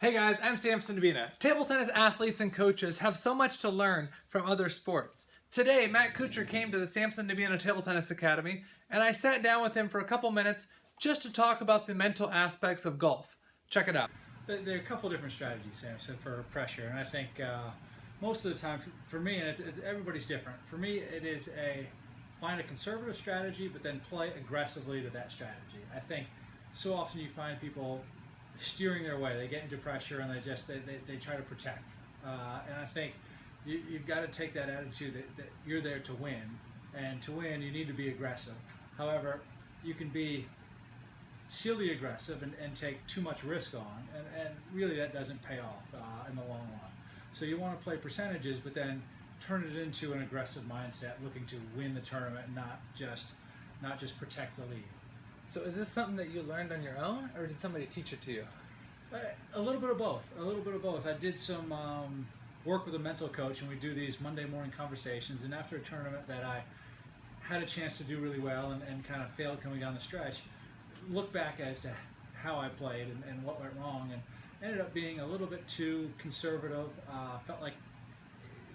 Hey guys, I'm Samson Dabina. Table tennis athletes and coaches have so much to learn from other sports. Today, Matt Kuchar came to the Samson Dabina Table Tennis Academy, and I sat down with him for a couple minutes just to talk about the mental aspects of golf. Check it out. There are a couple different strategies, Samson, for pressure, and I think most of the time, for me, and everybody's different. For me, it is find a conservative strategy, but then play aggressively to that strategy. I think so often you find people steering their way. They get into pressure and they try to protect. And I think you've got to take that attitude that you're there to win, and to win you need to be aggressive. However, you can be silly aggressive and take too much risk on, and really that doesn't pay off in the long run. So you want to play percentages, but then turn it into an aggressive mindset, looking to win the tournament, and not just protect the lead. So is this something that you learned on your own, or did somebody teach it to you? A little bit of both. A little bit of both. I did some work with a mental coach, and we do these Monday morning conversations. And after a tournament that I had a chance to do really well and kind of failed coming down the stretch, look back as to how I played and what went wrong, and ended up being a little bit too conservative. Felt like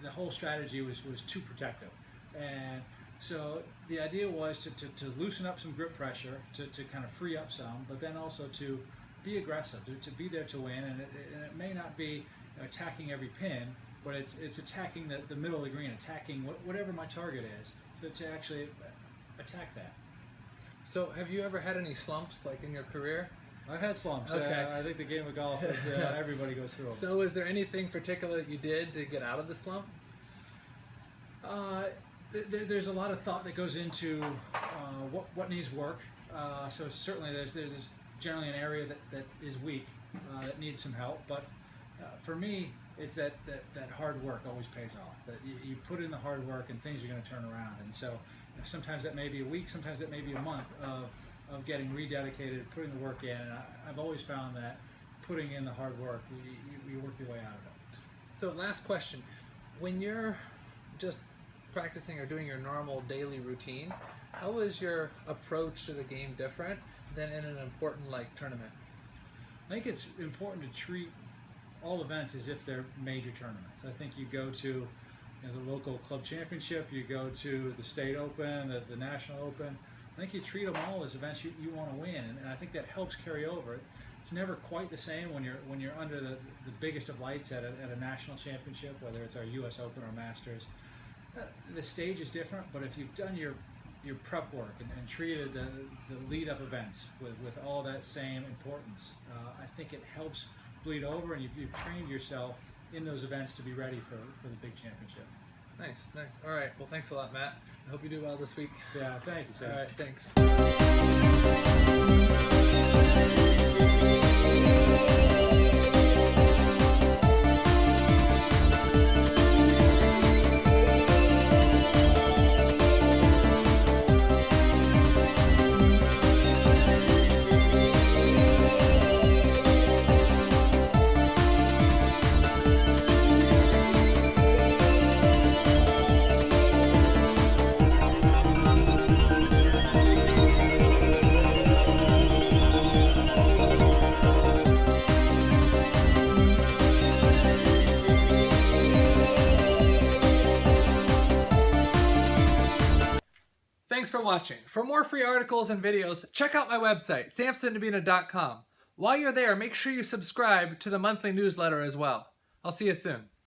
the whole strategy was too protective. And so the idea was to loosen up some grip pressure, to kind of free up some, but then also to be aggressive, to be there to win. And it may not be attacking every pin, but it's attacking the middle of the green, attacking whatever my target is, to actually attack that. So have you ever had any slumps, like in your career? I've had slumps. Okay. I think the game of golf, everybody goes through them. So is there anything particular that you did to get out of the slump? There's a lot of thought that goes into what needs work. So certainly there's generally an area that is weak, that needs some help. But for me, it's that hard work always pays off. That you put in the hard work and things are going to turn around. And so sometimes that may be a week, sometimes that may be a month of getting rededicated, putting the work in. And I've always found that putting in the hard work, you work your way out of it. So last question, when you're just practicing or doing your normal daily routine, how is your approach to the game different than in an important tournament? I think it's important to treat all events as if they're major tournaments. I think you go to the local club championship, you go to the state open, the national open. I think you treat them all as events you want to win, and I think that helps carry over. It's never quite the same when you're under the biggest of lights at a national championship, whether it's our U.S. Open or Masters. The stage is different, but if you've done your prep work and treated the lead-up events with all that same importance, I think it helps bleed over, and you've trained yourself in those events to be ready for the big championship. Nice. All right, well thanks a lot, Matt. I hope you do well this week. Yeah, thank you, Sam. All right, thanks. Thanks for watching. For more free articles and videos, check out my website, samsondabina.com. While you're there, make sure you subscribe to the monthly newsletter as well. I'll see you soon.